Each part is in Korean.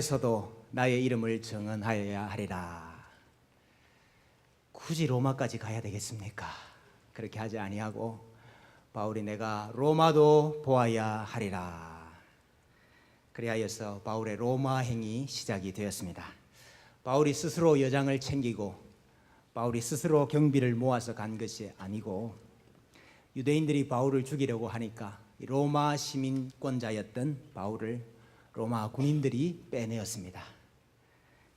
로마에서도 나의 이름을 정언하여야 하리라. 굳이 로마까지 가야 되겠습니까? 그렇게 하지 아니하고 바울이 내가 로마도 보아야 하리라. 그리하여서 바울의 로마 행이 시작이 되었습니다. 바울이 스스로 여장을 챙기고 바울이 스스로 경비를 모아서 간 것이 아니고 유대인들이 바울을 죽이려고 하니까 로마 시민권자였던 바울을 로마 군인들이 빼내었습니다.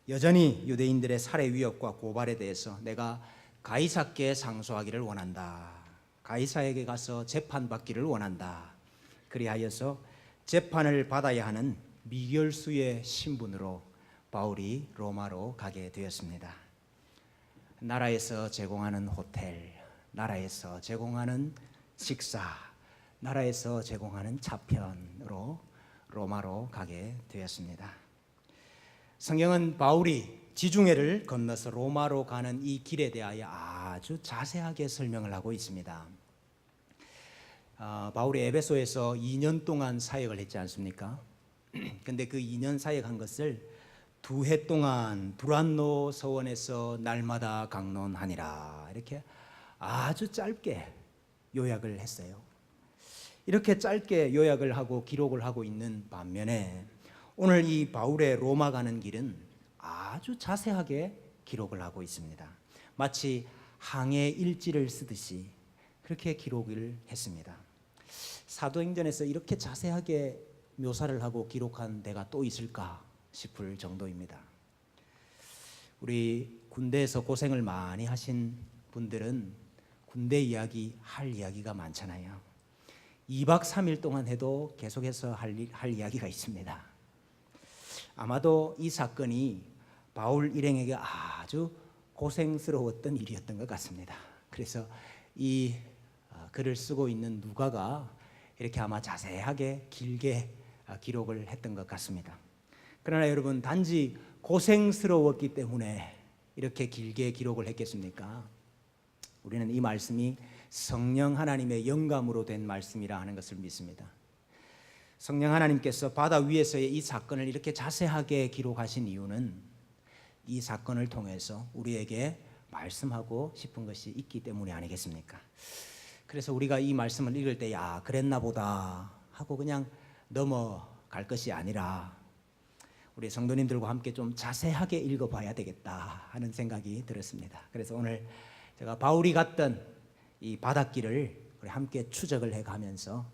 여전히 유대인들의 살해 위협과 고발에 대해서 내가 가이사께 상소하기를 원한다. 가이사에게 가서 재판받기를 원한다. 그리하여서 재판을 받아야 하는 미결수의 신분으로 바울이 로마로 가게 되었습니다. 나라에서 제공하는 호텔, 나라에서 제공하는 식사, 나라에서 제공하는 차편으로 로마로 가게 되었습니다. 성경은 바울이 지중해를 건너서 로마로 가는 이 길에 대하여 아주 자세하게 설명을 하고 있습니다. 바울이 에베소에서 2년 동안 사역을 했지 않습니까? 근데 그 2년 사역한 것을 2해 동안 두란노 서원에서 날마다 강론하니라 이렇게 아주 짧게 요약을 했어요. 이렇게 짧게 요약을 하고 기록을 하고 있는 반면에 오늘 이 바울의 로마 가는 길은 아주 자세하게 기록을 하고 있습니다. 마치 항해 일지를 쓰듯이 그렇게 기록을 했습니다. 사도행전에서 이렇게 자세하게 묘사를 하고 기록한 데가 또 있을까 싶을 정도입니다. 우리 군대에서 고생을 많이 하신 분들은 군대 이야기 할 이야기가 많잖아요. 2박 3일 동안 해도 계속해서 할 이야기가 있습니다. 아마도 이 사건이 바울 일행에게 아주 고생스러웠던 일이었던 것 같습니다. 그래서 이 글을 쓰고 있는 누가가 이렇게 아마 자세하게 길게 기록을 했던 것 같습니다. 그러나 여러분, 단지 고생스러웠기 때문에 이렇게 길게 기록을 했겠습니까? 우리는 이 말씀이 성령 하나님의 영감으로 된 말씀이라 하는 것을 믿습니다. 성령 하나님께서 바다 위에서의 이 사건을 이렇게 자세하게 기록하신 이유는 이 사건을 통해서 우리에게 말씀하고 싶은 것이 있기 때문이 아니겠습니까? 그래서 우리가 이 말씀을 읽을 때 야, 그랬나 보다 하고 그냥 넘어갈 것이 아니라 우리 성도님들과 함께 좀 자세하게 읽어봐야 되겠다 하는 생각이 들었습니다. 그래서 오늘 제가 바울이 갔던 이 바닷길을 우리 함께 추적을 해가면서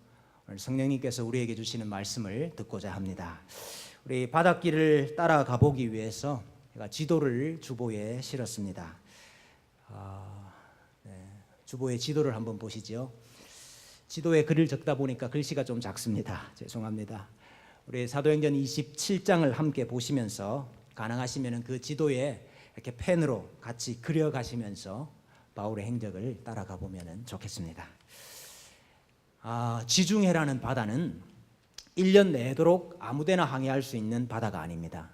오늘 성령님께서 우리에게 주시는 말씀을 듣고자 합니다. 우리 바닷길을 따라가 보기 위해서 제가 지도를 주보에 실었습니다. 주보의 지도를 한번 보시죠. 지도에 글을 적다 보니까 글씨가 좀 작습니다. 죄송합니다. 우리 사도행전 27장을 함께 보시면서 가능하시면 그 지도에 이렇게 펜으로 같이 그려가시면서 바울의 행적을 따라가 보면 좋겠습니다. 지중해라는 바다는 1년 내도록 아무데나 항해할 수 있는 바다가 아닙니다.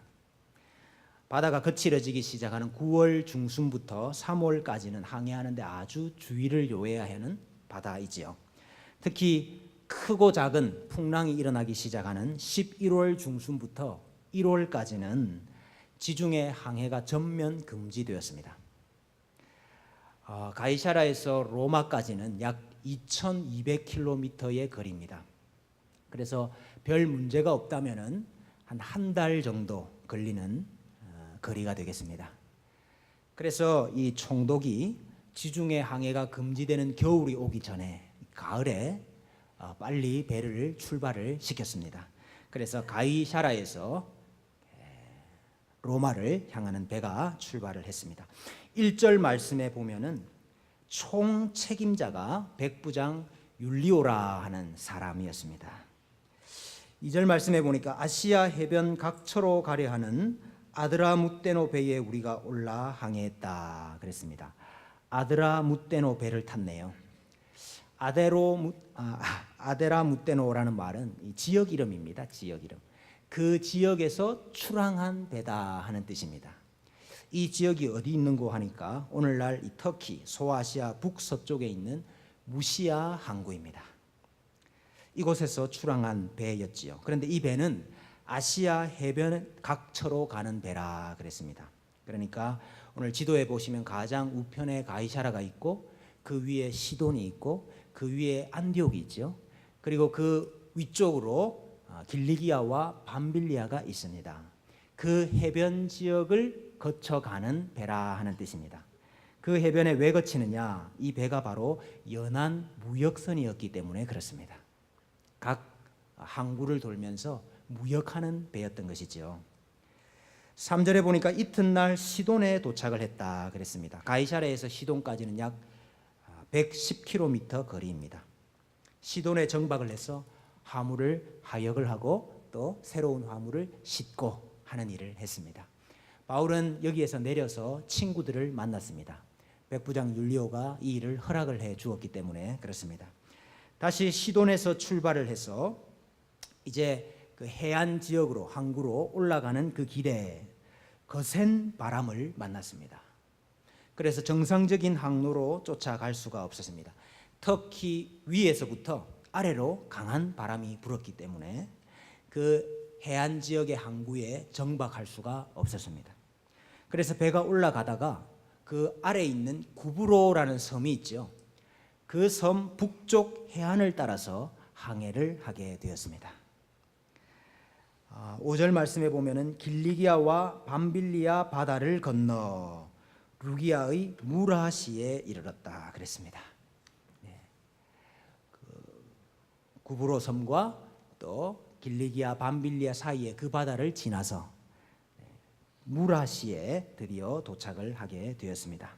바다가 거칠어지기 시작하는 9월 중순부터 3월까지는 항해하는데 아주 주의를 요해야 하는 바다이지요. 특히 크고 작은 풍랑이 일어나기 시작하는 11월 중순부터 1월까지는 지중해 항해가 전면 금지되었습니다. 가이사라에서 로마까지는 약 2200km의 거리입니다. 그래서 별 문제가 없다면 한 달 정도 걸리는 거리가 되겠습니다. 그래서 이 총독이 지중해 항해가 금지되는 겨울이 오기 전에 가을에 빨리 배를 출발을 시켰습니다. 그래서 가이사라에서 로마를 향하는 배가 출발을 했습니다. 1절 말씀에 보면은 총 책임자가 백부장 율리오라 하는 사람이었습니다. 2절 말씀에 보니까 아시아 해변 각처로 가려 하는 아드라무떼노 배에 우리가 올라 항해했다 그랬습니다. 아드라무떼노 배를 탔네요. 아데라무떼노라는 말은 이 지역 이름입니다. 지역 이름. 그 지역에서 출항한 배다 하는 뜻입니다. 이 지역이 어디 있는고 하니까 오늘날 이 터키 소아시아 북서쪽에 있는 무시아 항구입니다. 이곳에서 출항한 배였지요. 그런데 이 배는 아시아 해변 각처로 가는 배라 그랬습니다. 그러니까 오늘 지도에 보시면 가장 우편에 가이사라가 있고 그 위에 시돈이 있고 그 위에 안디옥이 있죠. 그리고 그 위쪽으로 길리기아와 밤빌리아가 있습니다. 그 해변 지역을 거쳐가는 배라 하는 뜻입니다. 그 해변에 왜 거치느냐? 이 배가 바로 연안 무역선이었기 때문에 그렇습니다. 각 항구를 돌면서 무역하는 배였던 것이죠. 3절에 보니까 이튿날 시돈에 도착을 했다 그랬습니다. 가이사랴에서 시돈까지는 약 110km 거리입니다. 시돈에 정박을 해서 화물을 하역을 하고 또 새로운 화물을 싣고 하는 일을 했습니다. 바울은 여기에서 내려서 친구들을 만났습니다. 백부장 율리오가 이 일을 허락을 해 주었기 때문에 그렇습니다. 다시 시돈에서 출발을 해서 이제 그 해안 지역으로 항구로 올라가는 그 길에 거센 바람을 만났습니다. 그래서 정상적인 항로로 쫓아갈 수가 없었습니다. 터키 위에서부터 아래로 강한 바람이 불었기 때문에 그 해안 지역의 항구에 정박할 수가 없었습니다. 그래서 배가 올라가다가 그 아래에 있는 구브로라는 섬이 있죠. 그 섬 북쪽 해안을 따라서 항해를 하게 되었습니다. 5절 말씀에 보면은 길리기아와 밤빌리아 바다를 건너 루기아의 무라시에 이르렀다 그랬습니다. 구브로 섬과 또 길리기아 밤빌리아 사이의 그 바다를 지나서 무라시에 드디어 도착을 하게 되었습니다.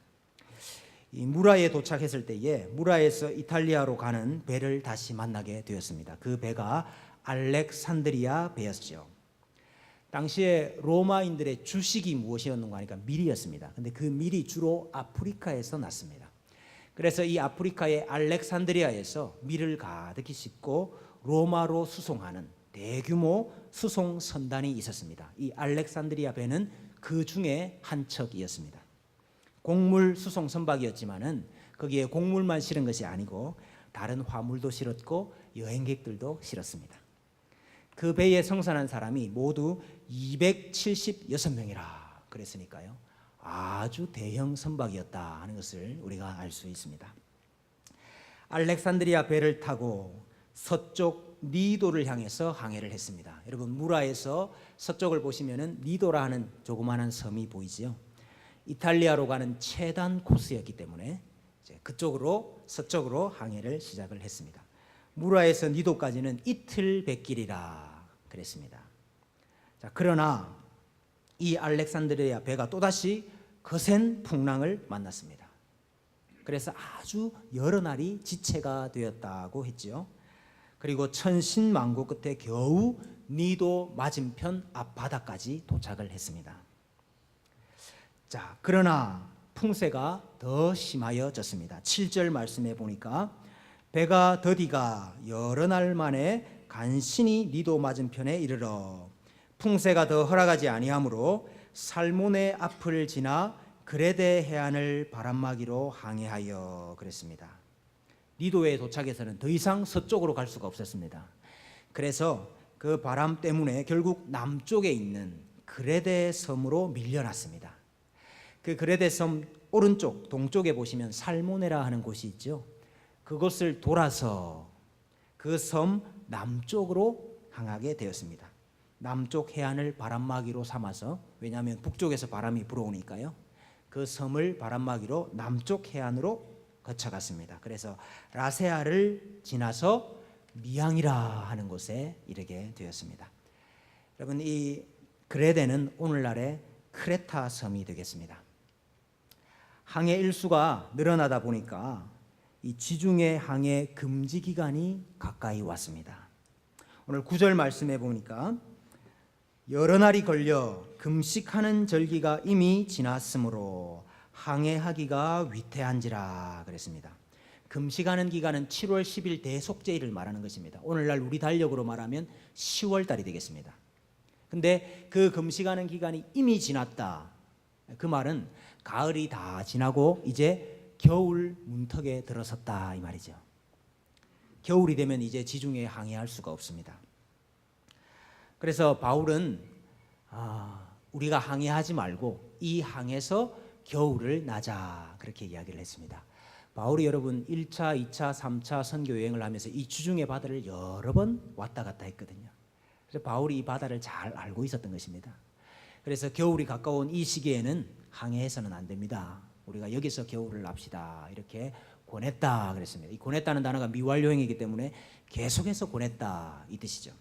이 무라에 도착했을 때에 무라에서 이탈리아로 가는 배를 다시 만나게 되었습니다. 그 배가 알렉산드리아 배였죠. 당시에 로마인들의 주식이 무엇이었는가 하니까 밀이었습니다. 근데 그 밀이 주로 아프리카에서 났습니다. 그래서 이 아프리카의 알렉산드리아에서 밀을 가득히 싣고 로마로 수송하는 대규모 수송 선단이 있었습니다. 이 알렉산드리아 배는 그 중에 한 척이었습니다. 곡물 수송 선박이었지만은 거기에 곡물만 실은 것이 아니고 다른 화물도 실었고 여행객들도 실었습니다. 그 배에 승선한 사람이 모두 276명이라 그랬으니까요. 아주 대형 선박이었다 하는 것을 우리가 알 수 있습니다. 알렉산드리아 배를 타고 서쪽 니도를 향해서 항해를 했습니다. 여러분 무라에서 서쪽을 보시면은 니도라 하는 조그마한 섬이 보이지요. 이탈리아로 가는 최단 코스였기 때문에 이제 그쪽으로 서쪽으로 항해를 시작을 했습니다. 무라에서 니도까지는 이틀 뱃길이라 그랬습니다. 자, 그러나 이 알렉산드리아 배가 또다시 거센 풍랑을 만났습니다. 그래서 아주 여러 날이 지체가 되었다고 했죠. 그리고 천신만고 끝에 겨우 니도 맞은편 앞바다까지 도착을 했습니다. 자, 그러나 풍세가 더 심하여졌습니다. 7절 말씀에 보니까 배가 더디가 여러 날 만에 간신히 니도 맞은편에 이르러 풍세가 더 허락하지 아니하므로 살모네 앞을 지나 그레데 해안을 바람막이로 항해하여 그랬습니다. 니도에 도착해서는 더 이상 서쪽으로 갈 수가 없었습니다. 그래서 그 바람 때문에 결국 남쪽에 있는 그레데 섬으로 밀려났습니다. 그 그레데 섬 오른쪽 동쪽에 보시면 살모네라 하는 곳이 있죠. 그곳을 돌아서 그 섬 남쪽으로 향하게 되었습니다. 남쪽 해안을 바람막이로 삼아서, 왜냐하면 북쪽에서 바람이 불어오니까요. 그 섬을 바람막이로 남쪽 해안으로 거쳐갔습니다. 그래서 라세아를 지나서 미앙이라 하는 곳에 이르게 되었습니다. 여러분, 이 그레데는 오늘날의 크레타 섬이 되겠습니다. 항해 일수가 늘어나다 보니까 이 지중해 항해 금지 기간이 가까이 왔습니다. 오늘 9절 말씀해 보니까 여러 날이 걸려 금식하는 절기가 이미 지났으므로 항해하기가 위태한지라 그랬습니다. 금식하는 기간은 7월 10일 대속제일을 말하는 것입니다. 오늘날 우리 달력으로 말하면 10월 달이 되겠습니다. 근데 그 금식하는 기간이 이미 지났다. 그 말은 가을이 다 지나고 이제 겨울 문턱에 들어섰다 이 말이죠. 겨울이 되면 이제 지중해에 항해할 수가 없습니다. 그래서 바울은 우리가 항해하지 말고 이 항에서 겨울을 나자 그렇게 이야기를 했습니다. 바울이 여러분 1차, 2차, 3차 선교 여행을 하면서 이 주중의 바다를 여러 번 왔다 갔다 했거든요. 그래서 바울이 이 바다를 잘 알고 있었던 것입니다. 그래서 겨울이 가까운 이 시기에는 항해해서는 안 됩니다. 우리가 여기서 겨울을 납시다 이렇게 권했다 그랬습니다. 이 권했다는 단어가 미완료형이기 때문에 계속해서 권했다 이 뜻이죠.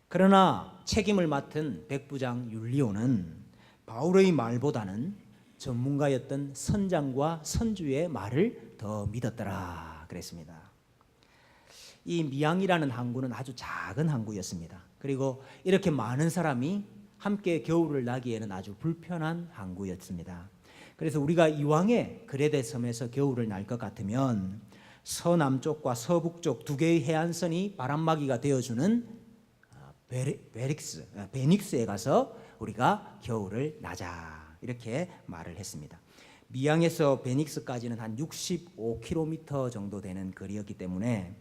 그러나 책임을 맡은 백부장 율리오는 바울의 말보다는 전문가였던 선장과 선주의 말을 더 믿었더라 그랬습니다. 이 미양이라는 항구는 아주 작은 항구였습니다. 그리고 이렇게 많은 사람이 함께 겨울을 나기에는 아주 불편한 항구였습니다. 그래서 우리가 이왕에 그레데 섬에서 겨울을 날 것 같으면 서남쪽과 서북쪽 두 개의 해안선이 바람막이가 되어주는 베닉스에 가서 우리가 겨울을 나자 이렇게 말을 했습니다. 미양에서 베닉스까지는 한 65km 정도 되는 거리였기 때문에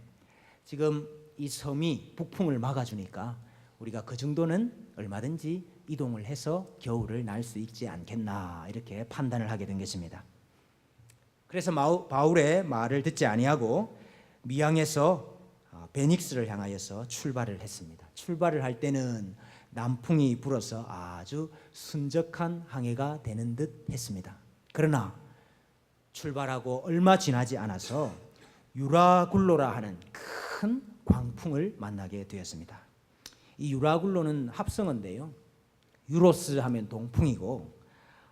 지금 이 섬이 북풍을 막아주니까 우리가 그 정도는 얼마든지 이동을 해서 겨울을 날 수 있지 않겠나 이렇게 판단을 하게 된 것입니다. 그래서 바울의 말을 듣지 아니하고 미양에서 베닉스를 향하여서 출발을 했습니다. 출발을 할 때는 남풍이 불어서 아주 순적한 항해가 되는 듯 했습니다. 그러나 출발하고 얼마 지나지 않아서 유라굴로라 하는 큰 광풍을 만나게 되었습니다. 이 유라굴로는 합성어인데요. 유로스 하면 동풍이고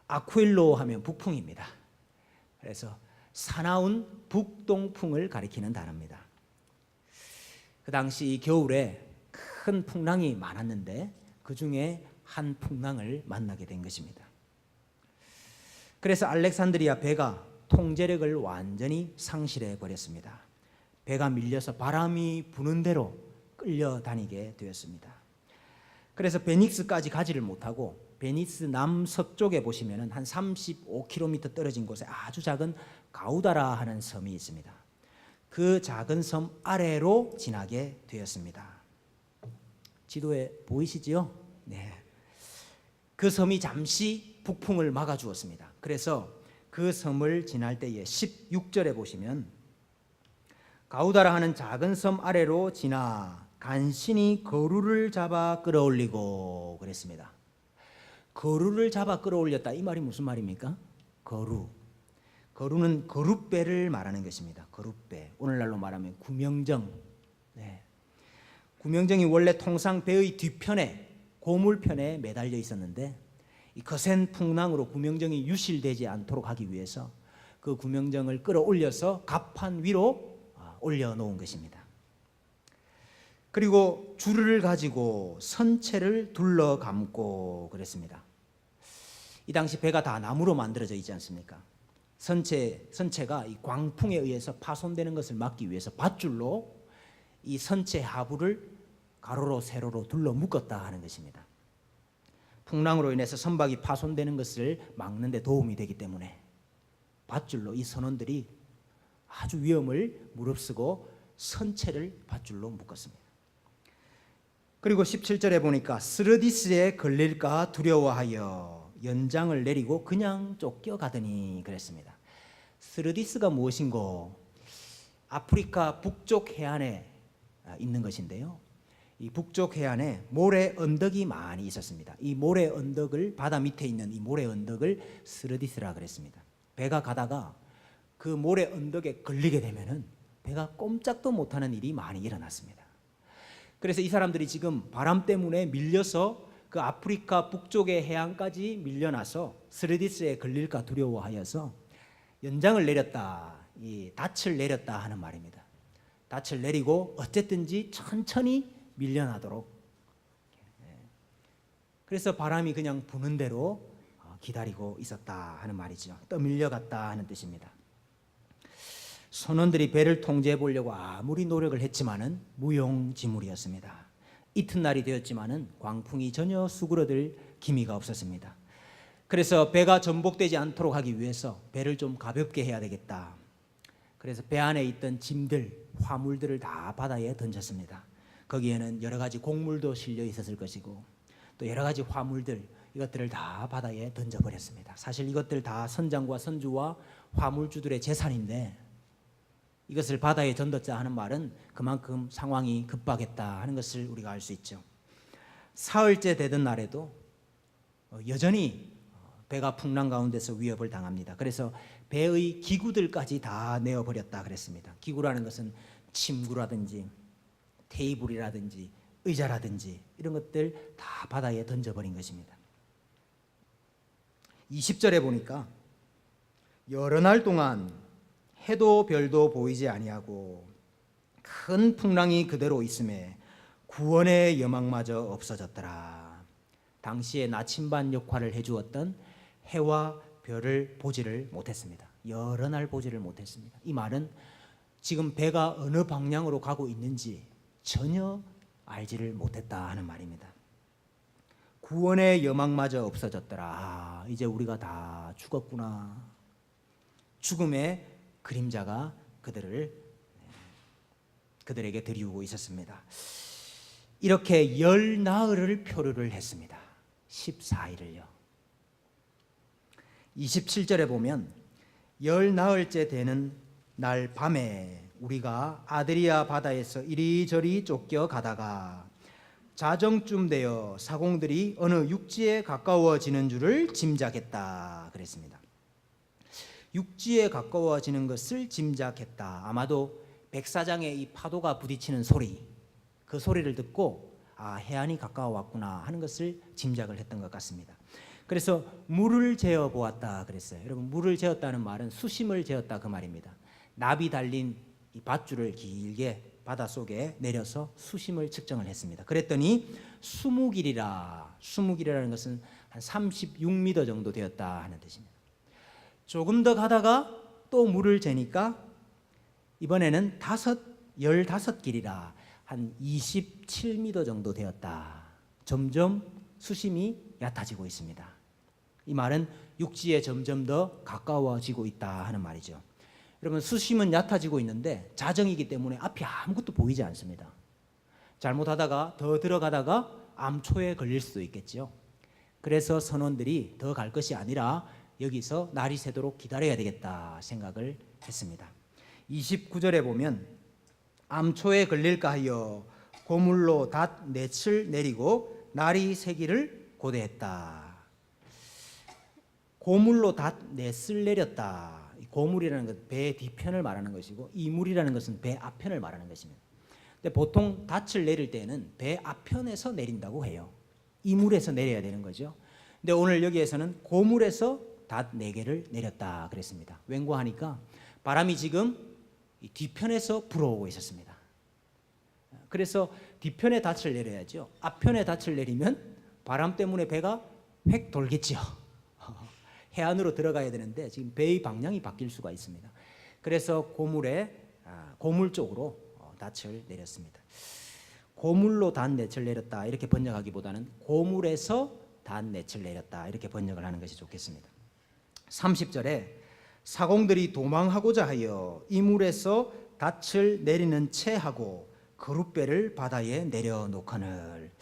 아쿠일로 하면 북풍입니다. 그래서 사나운 북동풍을 가리키는 단어입니다. 그 당시 겨울에 큰 풍랑이 많았는데 그 중에 한 풍랑을 만나게 된 것입니다. 그래서 알렉산드리아 배가 통제력을 완전히 상실해 버렸습니다. 배가 밀려서 바람이 부는 대로 끌려다니게 되었습니다. 그래서 베닉스까지 가지를 못하고 베니스 남서쪽에 보시면 한 35km 떨어진 곳에 아주 작은 가우다라 하는 섬이 있습니다. 그 작은 섬 아래로 지나게 되었습니다. 지도에 보이시지요? 네. 그 섬이 잠시 북풍을 막아주었습니다. 그래서 그 섬을 지날 때에 16절에 보시면 가우다라 하는 작은 섬 아래로 지나 간신히 거루를 잡아 끌어올리고 그랬습니다. 거루를 잡아 끌어올렸다 이 말이 무슨 말입니까? 거루는 거룻배를 말하는 것입니다. 거룻배, 오늘날로 말하면 구명정. 네. 구명정이 원래 통상 배의 뒤편에 고물편에 매달려 있었는데 이 거센 풍랑으로 구명정이 유실되지 않도록 하기 위해서 그 구명정을 끌어올려서 갑판 위로 올려놓은 것입니다. 그리고 줄을 가지고 선체를 둘러 감고 그랬습니다. 이 당시 배가 다 나무로 만들어져 있지 않습니까? 선체가 이 광풍에 의해서 파손되는 것을 막기 위해서 밧줄로 이 선체 하부를 가로로 세로로 둘러 묶었다 하는 것입니다. 풍랑으로 인해서 선박이 파손되는 것을 막는 데 도움이 되기 때문에 밧줄로 이 선원들이 아주 위험을 무릅쓰고 선체를 밧줄로 묶었습니다. 그리고 17절에 보니까 스르디스에 걸릴까 두려워하여 연장을 내리고 그냥 쫓겨가더니 그랬습니다. 스르디스가 무엇인고? 아프리카 북쪽 해안에 있는 것인데요. 이 북쪽 해안에 모래 언덕이 많이 있었습니다. 이 모래 언덕을 바다 밑에 있는 이 모래 언덕을 스르디스라 그랬습니다. 배가 가다가 그 모래 언덕에 걸리게 되면은 배가 꼼짝도 못하는 일이 많이 일어났습니다. 그래서 이 사람들이 지금 바람 때문에 밀려서 그 아프리카 북쪽의 해안까지 밀려나서 스르디스에 걸릴까 두려워하여서 연장을 내렸다, 이 닻을 내렸다 하는 말입니다. 닻을 내리고 어쨌든지 천천히 밀려나도록. 그래서 바람이 그냥 부는 대로 기다리고 있었다 하는 말이죠. 떠밀려갔다 하는 뜻입니다. 선원들이 배를 통제해 보려고 아무리 노력을 했지만은 무용지물이었습니다. 이튿날이 되었지만은 광풍이 전혀 수그러들 기미가 없었습니다. 그래서 배가 전복되지 않도록 하기 위해서 배를 좀 가볍게 해야 되겠다. 그래서 배 안에 있던 짐들, 화물들을 다 바다에 던졌습니다. 거기에는 여러 가지 곡물도 실려 있었을 것이고 또 여러 가지 화물들, 이것들을 다 바다에 던져버렸습니다. 사실 이것들 다 선장과 선주와 화물주들의 재산인데 이것을 바다에 던졌자 하는 말은 그만큼 상황이 급박했다 하는 것을 우리가 알 수 있죠. 사흘째 되던 날에도 여전히 배가 풍랑 가운데서 위협을 당합니다. 그래서 배의 기구들까지 다 내어버렸다 그랬습니다. 기구라는 것은 침구라든지 테이블이라든지 의자라든지 이런 것들 다 바다에 던져버린 것입니다. 20절에 보니까 여러 날 동안 해도 별도 보이지 아니하고 큰 풍랑이 그대로 있음에 구원의 여망마저 없어졌더라. 당시에 나침반 역할을 해주었던 해와 별을 보지를 못했습니다. 여러 날 보지를 못했습니다. 이 말은 지금 배가 어느 방향으로 가고 있는지 전혀 알지를 못했다 하는 말입니다. 구원의 여망마저 없어졌더라. 이제 우리가 다 죽었구나. 죽음의 그림자가 그들에게 드리우고 있었습니다. 이렇게 열 나흘을 표류를 했습니다. 14일을요. 27절에 보면 열 나흘째 되는 날 밤에 우리가 아드리아 바다에서 이리저리 쫓겨 가다가 자정쯤 되어 사공들이 어느 육지에 가까워지는 줄을 짐작했다 그랬습니다. 육지에 가까워지는 것을 짐작했다. 아마도 백사장의 이 파도가 부딪히는 소리, 그 소리를 듣고 해안이 가까워 왔구나 하는 것을 짐작을 했던 것 같습니다. 그래서 물을 재어 보았다 그랬어요. 여러분, 물을 재었다는 말은 수심을 재었다 그 말입니다. 납이 달린 이 밧줄을 길게 바닷속에 내려서 수심을 측정을 했습니다. 그랬더니 20길이라. 20길이라는 것은 한 36m 정도 되었다 하는 뜻입니다. 조금 더 가다가 또 물을 재니까 이번에는 15길이라 한 27m 정도 되었다. 점점 수심이 얕아지고 있습니다. 이 말은 육지에 점점 더 가까워지고 있다 하는 말이죠. 여러분, 수심은 얕아지고 있는데 자정이기 때문에 앞이 아무것도 보이지 않습니다. 잘못하다가 더 들어가다가 암초에 걸릴 수도 있겠죠. 그래서 선원들이 더 갈 것이 아니라 여기서 날이 새도록 기다려야 되겠다 생각을 했습니다. 29절에 보면 암초에 걸릴까 하여 고물로 닷 넷을 내리고 날이 새기를 고대했다. 고물로 닷 넷을 내렸다. 고물이라는 것은 배 뒤편을 말하는 것이고 이물이라는 것은 배 앞편을 말하는 것입니다. 근데 보통 닻을 내릴 때는 배 앞편에서 내린다고 해요. 이물에서 내려야 되는 거죠. 근데 오늘 여기에서는 고물에서 닷 4개를 내렸다 그랬습니다. 왠고하니까 바람이 지금 이 뒤편에서 불어오고 있었습니다. 그래서 뒤편에 닻을 내려야죠. 앞편에 닻을 내리면 바람 때문에 배가 획 돌겠죠. 해안으로 들어가야 되는데 지금 배의 방향이 바뀔 수가 있습니다. 그래서 고물 쪽으로 닻을 내렸습니다. 고물로 닷 넷을 내렸다 이렇게 번역하기보다는 고물에서 닷 넷을 내렸다 이렇게 번역을 하는 것이 좋겠습니다. 30절에 사공들이 도망하고자 하여 이물에서 닻을 내리는 채 하고 그룻배를 바다에 내려놓거늘.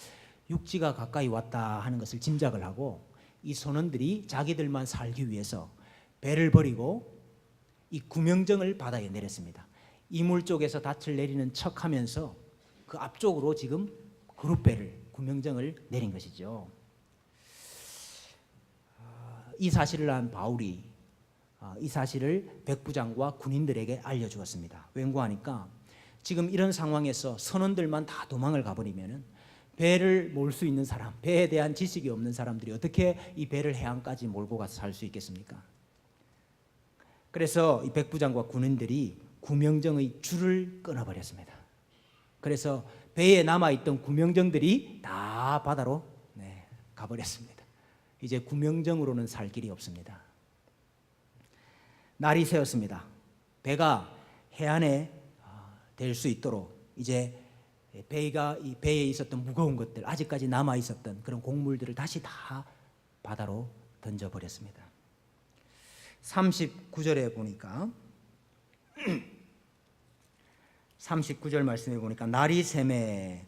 육지가 가까이 왔다 하는 것을 짐작을 하고 이 선원들이 자기들만 살기 위해서 배를 버리고 이 구명정을 바다에 내렸습니다. 이물 쪽에서 닻을 내리는 척하면서 그 앞쪽으로 지금 그룻배를 구명정을 내린 것이죠. 이 사실을 안 바울이 이 사실을 백부장과 군인들에게 알려주었습니다. 왠고하니까 지금 이런 상황에서 선원들만 다 도망을 가버리면은 배를 몰 수 있는 사람, 배에 대한 지식이 없는 사람들이 어떻게 이 배를 해안까지 몰고 가서 살 수 있겠습니까? 그래서 이 백부장과 군인들이 구명정의 줄을 끊어버렸습니다. 그래서 배에 남아있던 구명정들이 다 바다로 가버렸습니다. 이제 구명정으로는 살 길이 없습니다. 날이 새었습니다. 배가 해안에 될 수 있도록 이제 배가 이 배에 있었던 무거운 것들, 아직까지 남아 있었던 그런 곡물들을 다시 다 바다로 던져버렸습니다. 39절에 보니까 39절 말씀해 보니까 날이 새매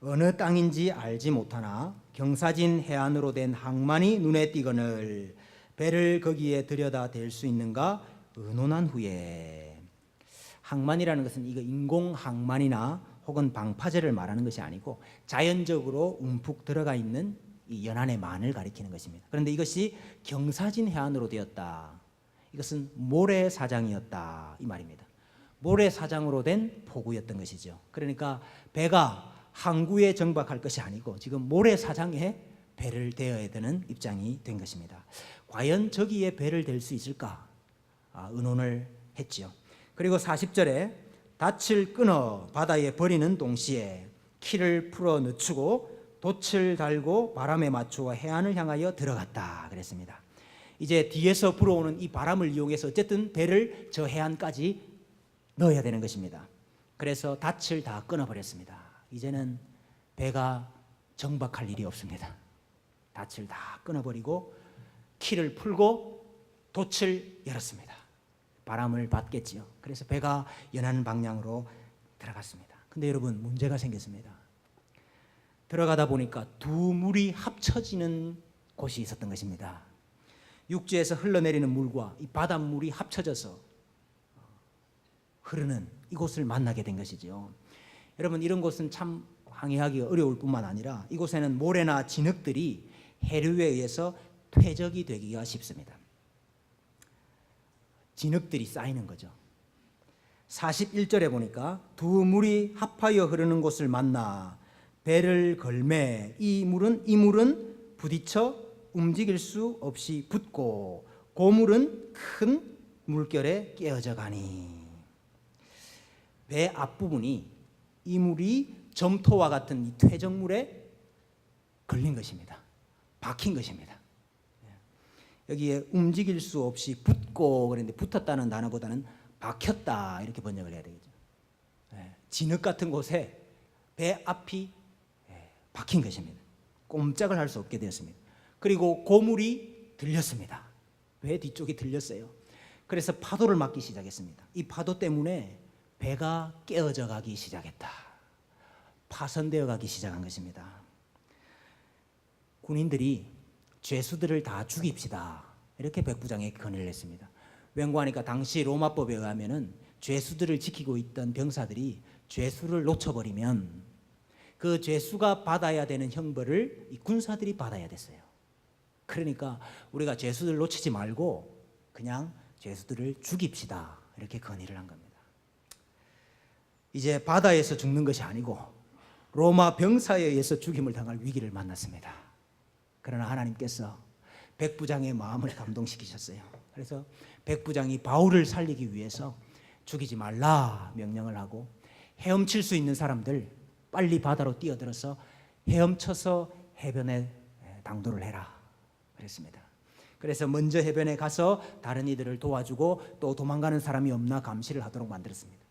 어느 땅인지 알지 못하나 경사진 해안으로 된 항만이 눈에 띄거늘 배를 거기에 들여다 댈 수 있는가 의논한 후에. 항만이라는 것은 이거 인공 항만이나 혹은 방파제를 말하는 것이 아니고 자연적으로 움푹 들어가 있는 이 연안의 만을 가리키는 것입니다. 그런데 이것이 경사진 해안으로 되었다. 이것은 모래사장이었다 이 말입니다. 모래사장으로 된 포구였던 것이죠. 그러니까 배가 항구에 정박할 것이 아니고 지금 모래사장에 배를 대어야 되는 입장이 된 것입니다. 과연 저기에 배를 댈 수 있을까? 의논을 했지요. 그리고 40절에 닻을 끊어 바다에 버리는 동시에 키를 풀어 늦추고 돛을 달고 바람에 맞추어 해안을 향하여 들어갔다 그랬습니다. 이제 뒤에서 불어오는 이 바람을 이용해서 어쨌든 배를 저 해안까지 넣어야 되는 것입니다. 그래서 닻을 다 끊어버렸습니다. 이제는 배가 정박할 일이 없습니다. 닻을 다 끊어버리고 키를 풀고 돛을 열었습니다. 바람을 받겠지요. 그래서 배가 연안 방향으로 들어갔습니다. 근데 여러분 문제가 생겼습니다. 들어가다 보니까 두 물이 합쳐지는 곳이 있었던 것입니다. 육지에서 흘러내리는 물과 이 바닷물이 합쳐져서 흐르는 이곳을 만나게 된 것이죠. 여러분 이런 곳은 참 항해하기가 어려울 뿐만 아니라 이곳에는 모래나 진흙들이 해류에 의해서 퇴적이 되기가 쉽습니다. 진흙들이 쌓이는 거죠. 41절에 보니까 두 물이 합하여 흐르는 곳을 만나 배를 걸매 이 물은 부딪혀 움직일 수 없이 붙고 고물은 큰 물결에 깨어져 가니. 배 앞부분이 이 물이 점토와 같은 이 퇴적물에 걸린 것입니다. 박힌 것입니다. 여기에 움직일 수 없이 붙고 그랬는데 붙었다는 단어보다는 박혔다 이렇게 번역을 해야 되겠죠. 진흙 같은 곳에 배 앞이 박힌 것입니다. 꼼짝을 할 수 없게 되었습니다. 그리고 고물이 들렸습니다. 배 뒤쪽이 들렸어요. 그래서 파도를 맞기 시작했습니다. 이 파도 때문에 배가 깨어져 가기 시작했다. 파손되어 가기 시작한 것입니다. 군인들이 죄수들을 다 죽입시다. 이렇게 백부장에게 건의를 했습니다. 왠고하니까 당시 로마법에 의하면은 죄수들을 지키고 있던 병사들이 죄수를 놓쳐버리면 그 죄수가 받아야 되는 형벌을 이 군사들이 받아야 됐어요. 그러니까 우리가 죄수들을 놓치지 말고 그냥 죄수들을 죽입시다. 이렇게 건의를 한 겁니다. 이제 바다에서 죽는 것이 아니고 로마 병사에 의해서 죽임을 당할 위기를 만났습니다. 그러나 하나님께서 백부장의 마음을 감동시키셨어요. 그래서 백부장이 바울을 살리기 위해서 죽이지 말라 명령을 하고 헤엄칠 수 있는 사람들 빨리 바다로 뛰어들어서 헤엄쳐서 해변에 당도를 해라 그랬습니다. 그래서 먼저 해변에 가서 다른 이들을 도와주고 또 도망가는 사람이 없나 감시를 하도록 만들었습니다.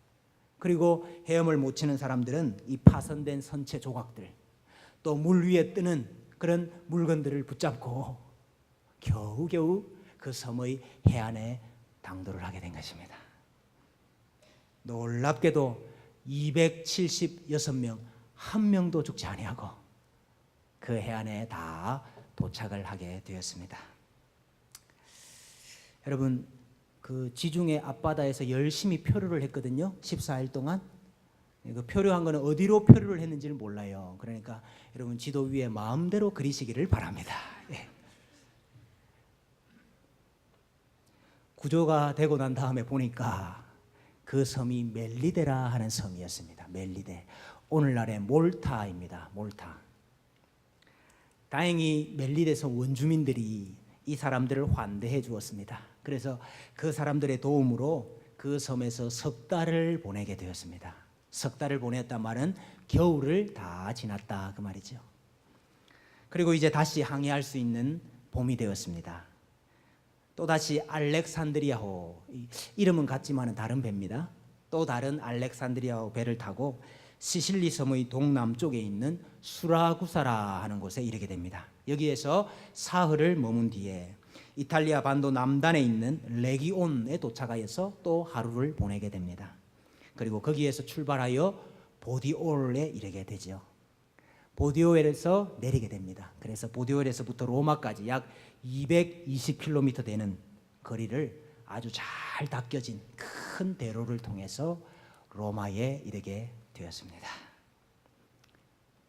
그리고 헤엄을 못 치는 사람들은 이 파손된 선체 조각들 또 물 위에 뜨는 그런 물건들을 붙잡고 겨우겨우 그 섬의 해안에 당도를 하게 된 것입니다. 놀랍게도 276명 한 명도 죽지 아니하고 그 해안에 다 도착을 하게 되었습니다. 여러분 그 지중해 앞바다에서 열심히 표류를 했거든요. 14일 동안. 그 표류한 거는 어디로 표류를 했는지는 몰라요. 그러니까 여러분 지도 위에 마음대로 그리시기를 바랍니다. 예. 구조가 되고 난 다음에 보니까 그 섬이 멜리데라 하는 섬이었습니다. 멜리데. 오늘날의 몰타입니다. 몰타. 다행히 멜리데서 원주민들이 이 사람들을 환대해 주었습니다. 그래서 그 사람들의 도움으로 그 섬에서 석 달을 보내게 되었습니다. 석 달을 보냈단 말은 겨울을 다 지났다 그 말이죠. 그리고 이제 다시 항해할 수 있는 봄이 되었습니다. 또다시 알렉산드리아호, 이름은 같지만 다른 배입니다. 또 다른 알렉산드리아호 배를 타고 시실리 섬의 동남쪽에 있는 수라구사라 하는 곳에 이르게 됩니다. 여기에서 사흘을 머문 뒤에 이탈리아 반도 남단에 있는 레기온에 도착하여서 또 하루를 보내게 됩니다. 그리고 거기에서 출발하여 보디올에 이르게 되죠. 보디오엘에서 내리게 됩니다. 그래서 보디오엘에서부터 로마까지 약 220km 되는 거리를 아주 잘 닦여진 큰 대로를 통해서 로마에 이르게 되었습니다.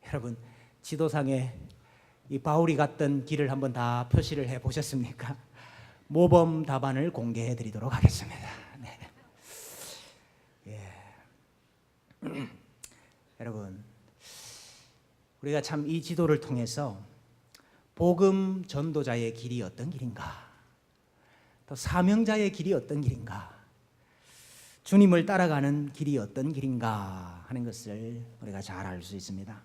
여러분, 지도상에 이 바울이 갔던 길을 한번 다 표시를 해 보셨습니까? 모범 답안을 공개해 드리도록 하겠습니다. 네. 예. 여러분, 우리가 참 이 지도를 통해서 복음 전도자의 길이 어떤 길인가, 또 사명자의 길이 어떤 길인가, 주님을 따라가는 길이 어떤 길인가 하는 것을 우리가 잘 알 수 있습니다.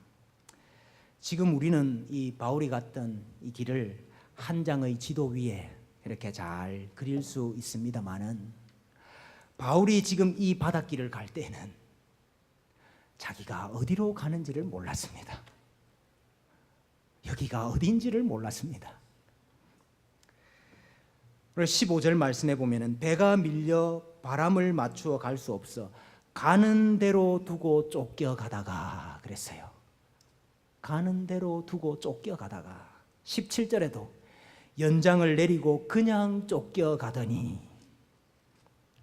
지금 우리는 이 바울이 갔던 이 길을 한 장의 지도 위에 이렇게 잘 그릴 수 있습니다만은, 바울이 지금 이 바닷길을 갈 때는 자기가 어디로 가는지를 몰랐습니다. 여기가 어딘지를 몰랐습니다. 15절 말씀해 보면은 배가 밀려 바람을 맞추어 갈 수 없어 가는 대로 두고 쫓겨가다가 그랬어요. 가는 대로 두고 쫓겨가다가 17절에도 연장을 내리고 그냥 쫓겨가더니,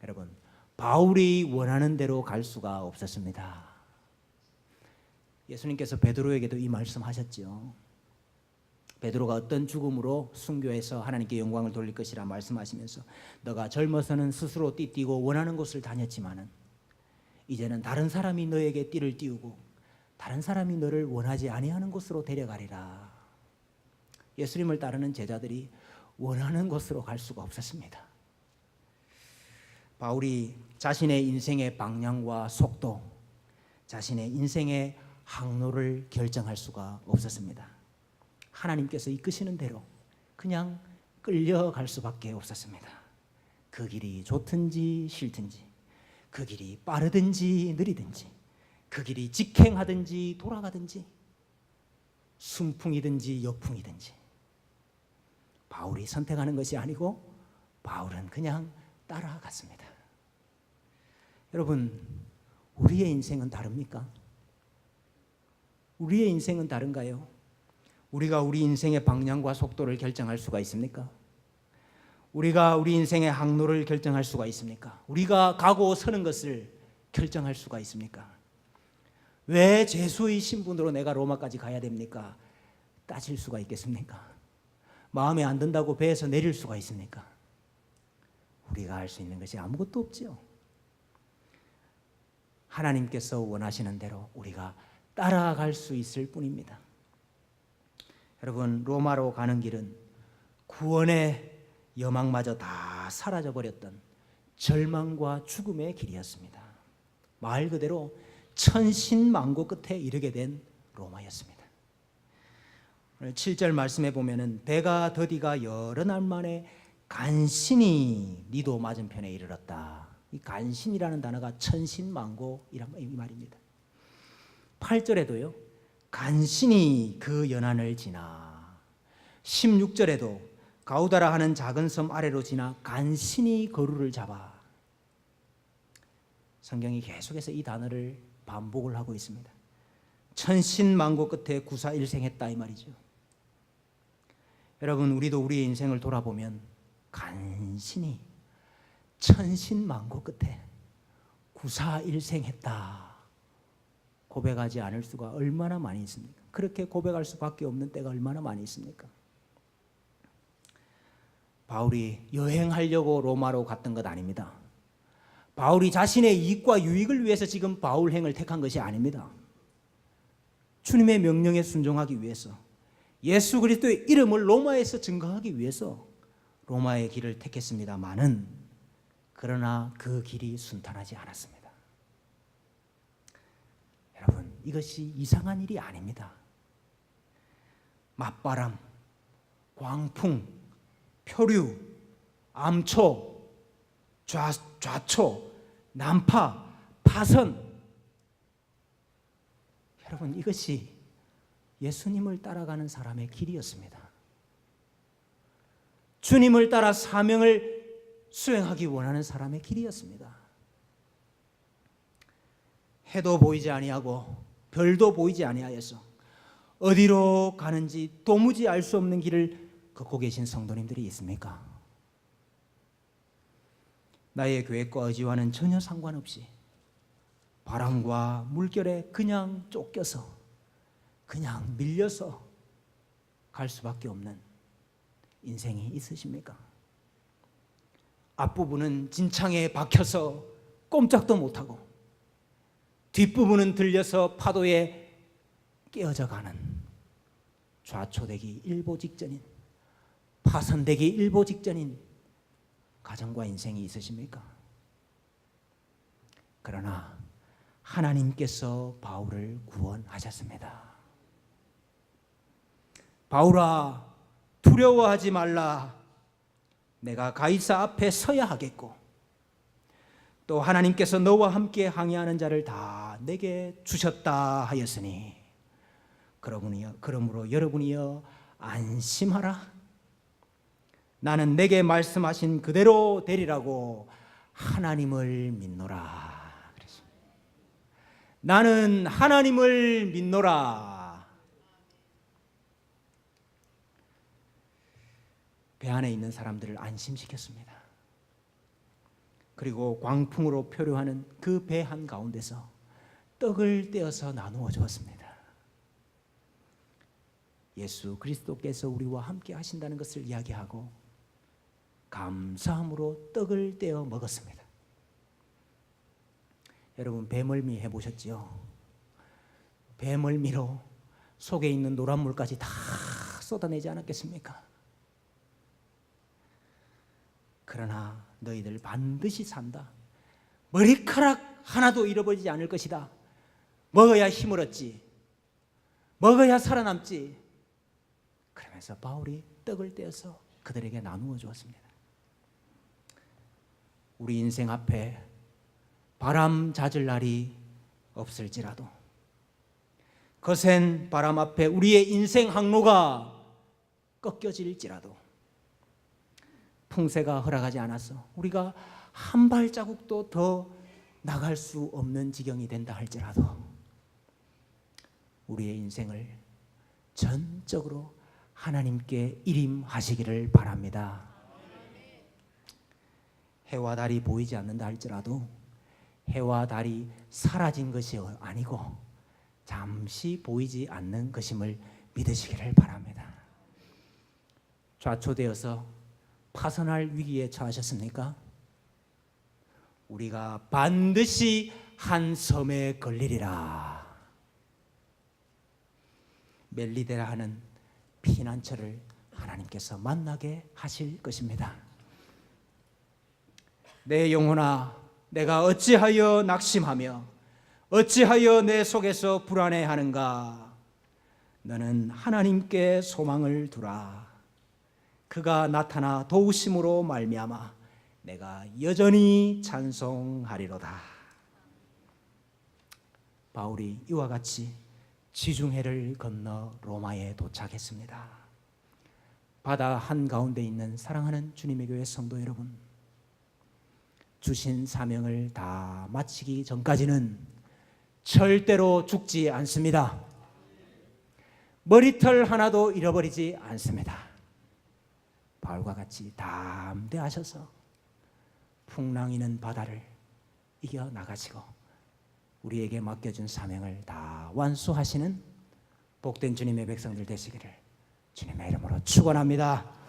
여러분, 바울이 원하는 대로 갈 수가 없었습니다. 예수님께서 베드로에게도 이 말씀하셨죠. 베드로가 어떤 죽음으로 순교해서 하나님께 영광을 돌릴 것이라 말씀하시면서, 너가 젊어서는 스스로 띠뛰고 원하는 곳을 다녔지만은 이제는 다른 사람이 너에게 띠를 띄우고 다른 사람이 너를 원하지 아니하는 곳으로 데려가리라. 예수님을 따르는 제자들이 원하는 곳으로 갈 수가 없었습니다. 바울이 자신의 인생의 방향과 속도, 자신의 인생의 항로를 결정할 수가 없었습니다. 하나님께서 이끄시는 대로 그냥 끌려갈 수밖에 없었습니다. 그 길이 좋든지 싫든지, 그 길이 빠르든지 느리든지, 그 길이 직행하든지 돌아가든지, 순풍이든지 역풍이든지, 바울이 선택하는 것이 아니고 바울은 그냥 따라갔습니다. 여러분, 우리의 인생은 다릅니까? 우리의 인생은 다른가요? 우리가 우리 인생의 방향과 속도를 결정할 수가 있습니까? 우리가 우리 인생의 항로를 결정할 수가 있습니까? 우리가 가고 서는 것을 결정할 수가 있습니까? 왜 제수의 신분으로 내가 로마까지 가야 됩니까? 따질 수가 있겠습니까? 마음에 안 든다고 배에서 내릴 수가 있습니까? 우리가 할 수 있는 것이 아무것도 없지요. 하나님께서 원하시는 대로 우리가 따라갈 수 있을 뿐입니다. 여러분, 로마로 가는 길은 구원의 여망마저 다 사라져버렸던 절망과 죽음의 길이었습니다. 말 그대로 천신만고 끝에 이르게 된 로마였습니다. 7절 말씀해 보면은 배가 더디가 여러 날 만에 간신히 니도 맞은편에 이르렀다. 이 간신이라는 단어가 천신만고이란 이 말입니다. 8절에도요, 간신히 그 연안을 지나, 16절에도 가우다라 하는 작은 섬 아래로 지나 간신히 거루를 잡아. 성경이 계속해서 이 단어를 반복을 하고 있습니다. 천신만고 끝에 구사일생했다 이 말이죠. 여러분, 우리도 우리의 인생을 돌아보면 간신히 천신만고 끝에 구사일생했다 고백하지 않을 수가 얼마나 많이 있습니까? 그렇게 고백할 수밖에 없는 때가 얼마나 많이 있습니까? 바울이 여행하려고 로마로 갔던 것 아닙니다. 바울이 자신의 이익과 유익을 위해서 지금 바울행을 택한 것이 아닙니다. 주님의 명령에 순종하기 위해서, 예수 그리스도의 이름을 로마에서 증거하기 위해서 로마의 길을 택했습니다마는, 그러나 그 길이 순탄하지 않았습니다. 여러분, 이것이 이상한 일이 아닙니다. 맞바람, 광풍, 표류, 암초, 좌초, 난파, 파선, 여러분, 이것이 예수님을 따라가는 사람의 길이었습니다. 주님을 따라 사명을 수행하기 원하는 사람의 길이었습니다. 해도 보이지 아니하고 별도 보이지 아니하여서 어디로 가는지 도무지 알 수 없는 길을 걷고 계신 성도님들이 있습니까? 나의 교회과 의지와는 전혀 상관없이 바람과 물결에 그냥 쫓겨서 그냥 밀려서 갈 수밖에 없는 인생이 있으십니까? 앞부분은 진창에 박혀서 꼼짝도 못하고 뒷부분은 들려서 파도에 깨어져 가는 좌초되기 일보 직전인, 파손되기 일보 직전인 가정과 인생이 있으십니까? 그러나 하나님께서 바울을 구원하셨습니다. 바울아, 두려워하지 말라. 내가 가이사 앞에 서야 하겠고 또 하나님께서 너와 함께 항해하는 자를 다 내게 주셨다 하였으니 그러므로 여러분이여 안심하라. 나는 내게 말씀하신 그대로 되리라고 하나님을 믿노라. 나는 하나님을 믿노라. 배 안에 있는 사람들을 안심시켰습니다. 그리고 광풍으로 표류하는 그 배 한가운데서 떡을 떼어서 나누어 주었습니다. 예수 그리스도께서 우리와 함께 하신다는 것을 이야기하고 감사함으로 떡을 떼어 먹었습니다. 여러분, 배멀미 해보셨죠? 배멀미로 속에 있는 노란물까지 다 쏟아내지 않았겠습니까? 그러나 너희들 반드시 산다. 머리카락 하나도 잃어버리지 않을 것이다. 먹어야 힘을 얻지. 먹어야 살아남지. 그러면서 바울이 떡을 떼어서 그들에게 나누어 주었습니다. 우리 인생 앞에 바람 잦을 날이 없을지라도 거센 바람 앞에 우리의 인생 항로가 꺾여질지라도 풍세가 허락하지 않아서 우리가 한 발자국도 더 나갈 수 없는 지경이 된다 할지라도 우리의 인생을 전적으로 하나님께 일임하시기를 바랍니다. 해와 달이 보이지 않는다 할지라도 해와 달이 사라진 것이 아니고 잠시 보이지 않는 것임을 믿으시기를 바랍니다. 좌초되어서 파손할 위기에 처하셨습니까? 우리가 반드시 한 섬에 걸리리라. 멜리데라 하는 피난처를 하나님께서 만나게 하실 것입니다. 내 영혼아, 내가 어찌하여 낙심하며 어찌하여 내 속에서 불안해하는가? 너는 하나님께 소망을 두라. 그가 나타나 도우심으로 말미암아 내가 여전히 찬송하리로다. 바울이 이와 같이 지중해를 건너 로마에 도착했습니다. 바다 한가운데 있는 사랑하는 주님의 교회 성도 여러분, 주신 사명을 다 마치기 전까지는 절대로 죽지 않습니다. 머리털 하나도 잃어버리지 않습니다. 바울과 같이 담대하셔서 풍랑이는 바다를 이겨나가시고 우리에게 맡겨준 사명을 다 완수하시는 복된 주님의 백성들 되시기를 주님의 이름으로 축원합니다.